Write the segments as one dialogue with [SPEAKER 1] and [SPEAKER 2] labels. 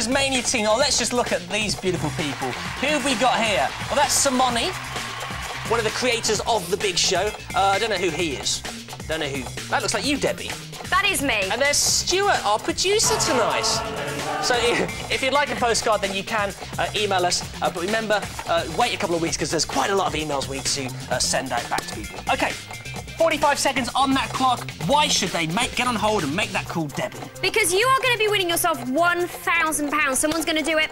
[SPEAKER 1] Quizmania team. Oh, let's just look at these beautiful people. Who have we got here? Well, that's Simone, one of the creators of the big show. I don't know who he is. Don't know who. That looks like you, Debbie.
[SPEAKER 2] That is me.
[SPEAKER 1] And there's Stuart, our producer tonight. So if you'd like a postcard, then you can email us. But remember, wait a couple of weeks because there's quite a lot of emails we need to send out back to people. OK, 45 seconds on that clock. Why should they get on hold and make that call, Debbie?
[SPEAKER 2] Because you are going to be winning yourself £1,000. Someone's going to do it.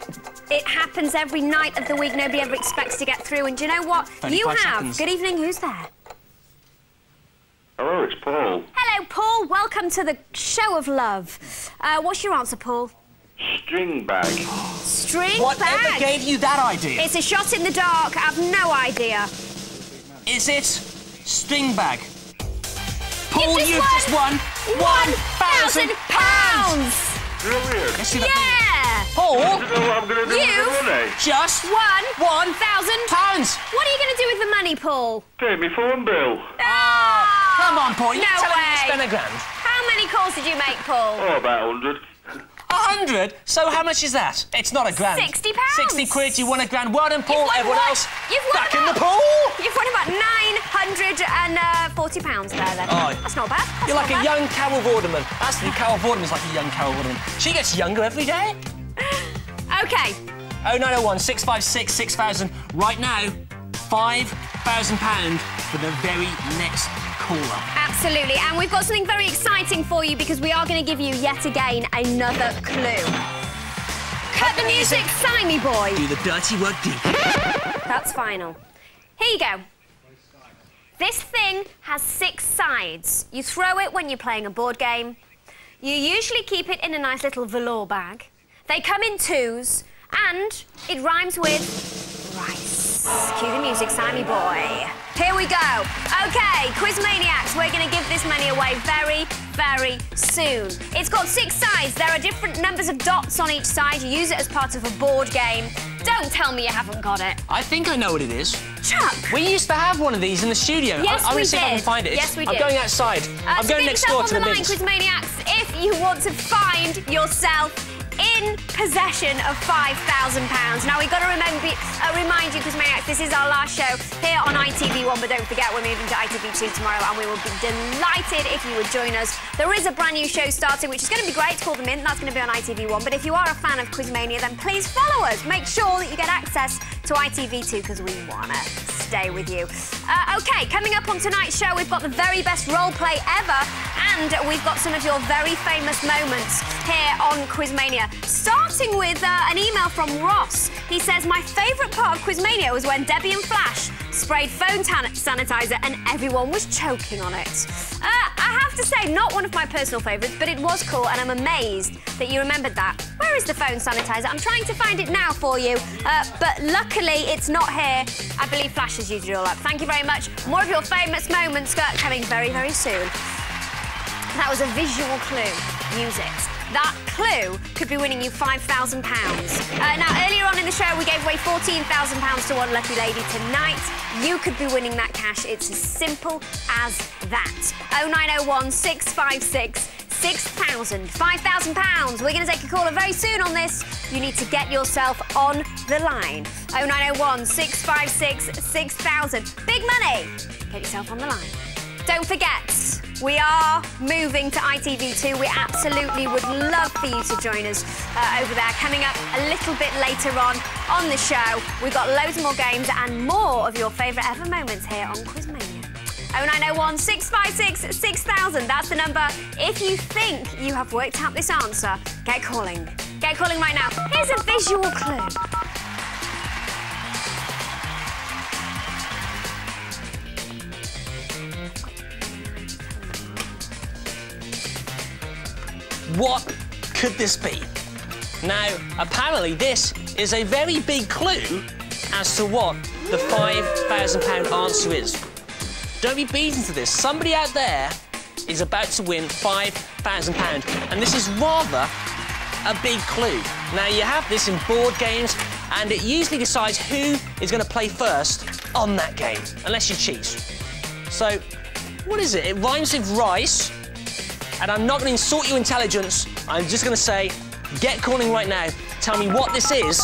[SPEAKER 2] It happens every night of the week. Nobody ever expects to get through. And do you know what? You have. Seconds. Good evening. Who's there?
[SPEAKER 3] Hello, it's Paul.
[SPEAKER 2] Hello, Paul. Welcome to the show of love. What's your answer, Paul?
[SPEAKER 3] String bag.
[SPEAKER 2] String
[SPEAKER 1] Whatever
[SPEAKER 2] bag?
[SPEAKER 1] Whatever gave you that idea?
[SPEAKER 2] It's a shot in the dark. I have no idea.
[SPEAKER 1] Is it string bag? Paul,
[SPEAKER 2] you've just won £1,000!
[SPEAKER 3] Brilliant.
[SPEAKER 2] Yeah!
[SPEAKER 1] Paul,
[SPEAKER 3] I don't know what I'm going to do with the money.
[SPEAKER 1] Just
[SPEAKER 2] won
[SPEAKER 1] £1,000.
[SPEAKER 2] What are you going to do with the money, Paul?
[SPEAKER 3] Pay me phone bill.
[SPEAKER 1] Come on, Paul. You're
[SPEAKER 2] No
[SPEAKER 1] telling me
[SPEAKER 2] way.
[SPEAKER 1] you spent £1,000.
[SPEAKER 2] How many calls did you make, Paul?
[SPEAKER 3] Oh, about 100.
[SPEAKER 1] 100? So how much is that? It's not £1,000.
[SPEAKER 2] £60.
[SPEAKER 1] 60 quid, you won £1,000. Well done, Paul. Everyone else, back in the pool.
[SPEAKER 2] You've won about £940 there, then.
[SPEAKER 1] Oh.
[SPEAKER 2] That's not bad.
[SPEAKER 1] You're like a young Carol Vorderman. Actually, Carol Vorderman's like a young Carol Vorderman. She gets younger every day.
[SPEAKER 2] OK.
[SPEAKER 1] 0901 656 6000. Right now, £5,000 for the very next caller.
[SPEAKER 2] Absolutely. And we've got something very exciting for you because we are going to give you, yet again, another clue. Cut the music, Simey boy.
[SPEAKER 1] Do the dirty work, Deep.
[SPEAKER 2] That's final. Here you go. This thing has 6 sides. You throw it when you're playing a board game. You usually keep it in a nice little velour bag. They come in 2s, and it rhymes with rice. Cue the music, Simey boy. Here we go. OK, Quizmaniacs, we're going to give this money away very, very soon. It's got 6 sides. There are different numbers of dots on each side. You use it as part of a board game. Don't tell me you haven't got it.
[SPEAKER 1] I think I know what it is.
[SPEAKER 2] Chuck.
[SPEAKER 1] We used to have one of these in the studio.
[SPEAKER 2] Yes,
[SPEAKER 1] I'm
[SPEAKER 2] we
[SPEAKER 1] going to see if I can
[SPEAKER 2] did.
[SPEAKER 1] find it.
[SPEAKER 2] Yes, we
[SPEAKER 1] I'm
[SPEAKER 2] did.
[SPEAKER 1] going outside. I'm going next door to the
[SPEAKER 2] line,
[SPEAKER 1] mints.
[SPEAKER 2] Quizmaniacs, if you want to find yourself in possession of £5,000. Now, we've got to remind you, Quizmaniacs, this is our last show here on ITV1, but don't forget, we're moving to ITV2 tomorrow, and we will be delighted if you would join us. There is a brand new show starting, which is going to be great. It's called The Mint. That's going to be on ITV1. But if you are a fan of Quizmania, then please follow us. Make sure that you get access to ITV2 because we want to stay with you. OK, coming up on tonight's show, we've got the very best role play ever, and we've got some of your very famous moments here on Quizmania. Starting with an email from Ross. He says, my favourite part of Quizmania was when Debbie and Flash sprayed phone sanitizer and everyone was choking on it. I have to say, not one of my personal favourites, but it was cool, and I'm amazed that you remembered that. Where is the phone sanitizer? I'm trying to find it now for you, but luckily it's not here. I believe Flash has used it all up. Thank you very much. More of your famous moments coming very, very soon. That was a visual clue. Use it. That clue could be winning you £5,000. Now, earlier on in the show, we gave away £14,000 to one lucky lady. Tonight, you could be winning that cash. It's as simple as that. 0901 656 6000. £5,000. We're going to take a caller very soon on this. You need to get yourself on the line. 0901 656 6000. Big money. Get yourself on the line. Don't forget, we are moving to ITV2. We absolutely would love for you to join us over there. Coming up a little bit later on the show, we've got loads more games and more of your favourite ever moments here on Quizmania. 0901 656 6000. That's the number. If you think you have worked out this answer, get calling. Get calling right now. Here's a visual clue.
[SPEAKER 1] What could this be? Now, apparently this is a very big clue as to what the £5,000 answer is. Don't be beaten to this. Somebody out there is about to win £5,000, and this is rather a big clue. Now, you have this in board games, and it usually decides who is going to play first on that game, unless you cheat. So, what is it? It rhymes with rice. And I'm not going to insult your intelligence. I'm just going to say Get calling right now. Tell me what this is,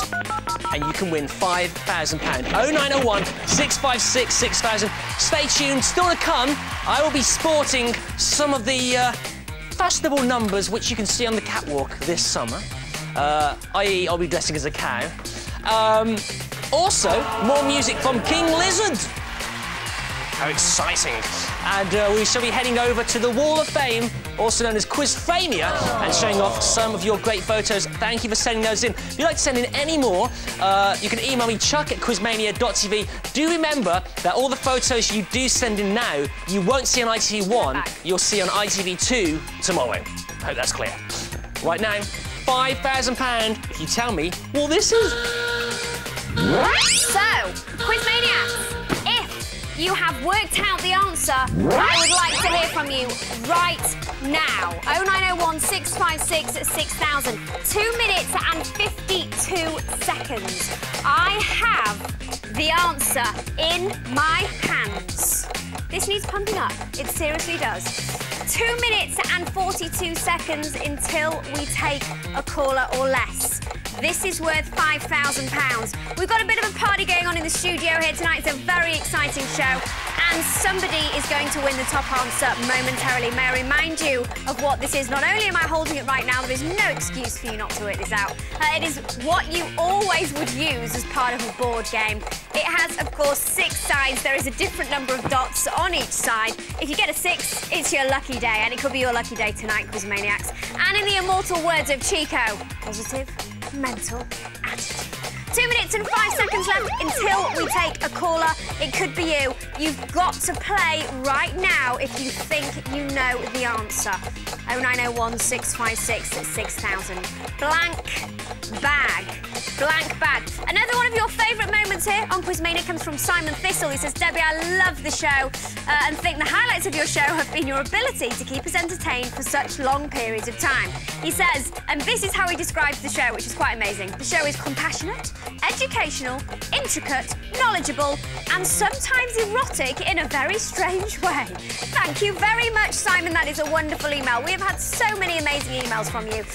[SPEAKER 1] and you can win £5,000. 0901 656 6000. Stay tuned. Still to come, I will be sporting some of the fashionable numbers which you can see on the catwalk this summer. I.e., I'll be dressing as a cow. Also, more music from King Lizard. How exciting. And we shall be heading over to the Wall of Fame, also known as Quizmania, and showing off some of your great photos. Thank you for sending those in. If you'd like to send in any more, you can email me, chuck@quizmania.tv. Do remember that all the photos you do send in now, you won't see on ITV1, you'll see on ITV2 tomorrow. Hope that's clear. Right now, £5,000 if you tell me what this is.
[SPEAKER 2] So, Quizmaniacs, if you have worked out the answer, I would like to hear from you right now. 0901 656 6000. 2 minutes and 52 seconds. I have the answer in my hands. This needs pumping up. It seriously does. 2 minutes and 42 seconds until we take a caller or less. This is worth £5,000. We've got a bit of a party going on in the studio here tonight. It's a very exciting show. And somebody is going to win the top answer momentarily. May I remind you of what this is? Not only am I holding it right now, there is no excuse for you not to work this out. It is what you always would use as part of a board game. It has, of course, 6 sides. There is a different number of dots on each side. If you get a 6, it's your lucky day, and it could be your lucky day tonight, Quizmaniacs. And in the immortal words of Chico, positive mental attitude. 2 minutes and 5 seconds left until we take a caller. It could be you. You've got to play right now if you think you know the answer. 0901 656 6000. Blank bag. Blank bag. Another one of your favourite moments here on Quizmania comes from Simon Thistle. He says, Debbie, I love the show and think the highlights of your show have been your ability to keep us entertained for such long periods of time. He says, and this is how he describes the show, which is quite amazing. The show is compassionate, educational, intricate, knowledgeable, and sometimes erotic in a very strange way. Thank you very much, Simon. That is a wonderful email. We have had so many amazing emails from you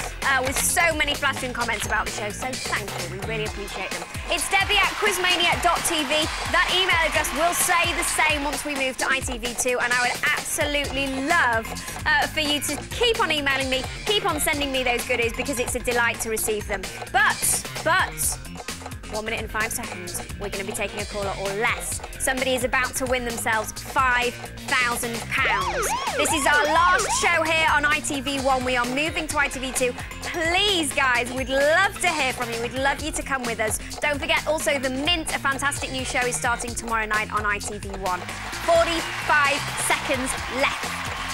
[SPEAKER 2] with so many flattering comments about the show, so thank you. We really appreciate them. It's Debbie@quizmania.tv. That email address will stay the same once we move to ITV2, and I would absolutely love for you to keep on emailing me, keep on sending me those goodies, because it's a delight to receive them. But 1 minute and 5 seconds. We're going to be taking a caller or less. Somebody is about to win themselves £5,000. This is our last show here on ITV1. We are moving to ITV2. Please, guys, we'd love to hear from you. We'd love you to come with us. Don't forget, also, The Mint, a fantastic new show, is starting tomorrow night on ITV1. 45 seconds left.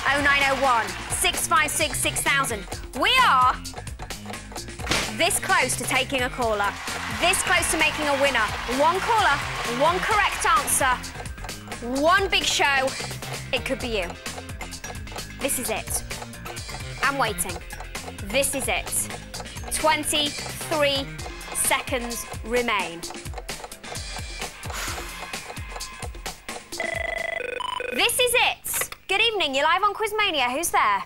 [SPEAKER 2] 0901 656 6000. We are this close to taking a caller. This close to making a winner. 1 caller, 1 correct answer, 1 big show. It could be you. This is it. I'm waiting. This is it. 23 seconds remain. This is it. Good evening. You're live on Quizmania. Who's there?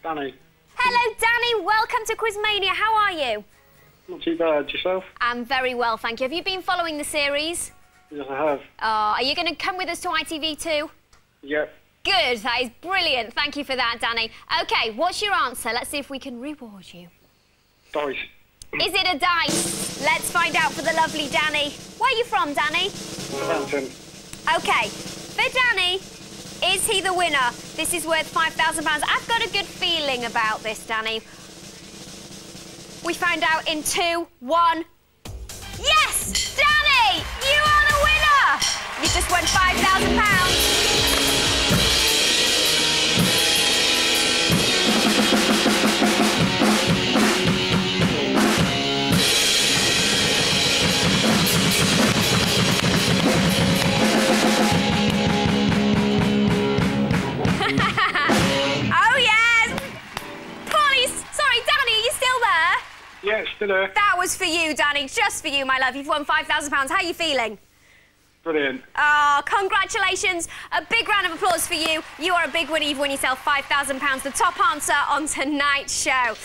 [SPEAKER 4] Danny.
[SPEAKER 2] Hello, Danny. Welcome to Quizmania. How are you?
[SPEAKER 4] Not too bad. Yourself?
[SPEAKER 2] I'm very well, thank you. Have you been following the series?
[SPEAKER 4] Yes, I have.
[SPEAKER 2] Are you going to come with us to ITV2?
[SPEAKER 4] Yep.
[SPEAKER 2] Good. That is brilliant. Thank you for that, Danny. OK, what's your answer? Let's see if we can reward you.
[SPEAKER 4] Dice.
[SPEAKER 2] Is it a dice? Let's find out for the lovely Danny. Where are you from, Danny?
[SPEAKER 4] Southampton.
[SPEAKER 2] OK, for Danny, is he the winner? This is worth £5,000. I've got a good feeling about this, Danny. We find out in 2, 1. Yes! Danny! You are the winner! You've just won £5,000. Oh, yes! Police! Sorry, Danny, are you still there?
[SPEAKER 4] Yeah, still there.
[SPEAKER 2] That was for you, Danny, just for you, my love. You've won £5,000. How are you feeling?
[SPEAKER 4] Brilliant.
[SPEAKER 2] Oh, congratulations. A big round of applause for you. You are a big winner. You've won yourself £5,000, the top answer on tonight's show.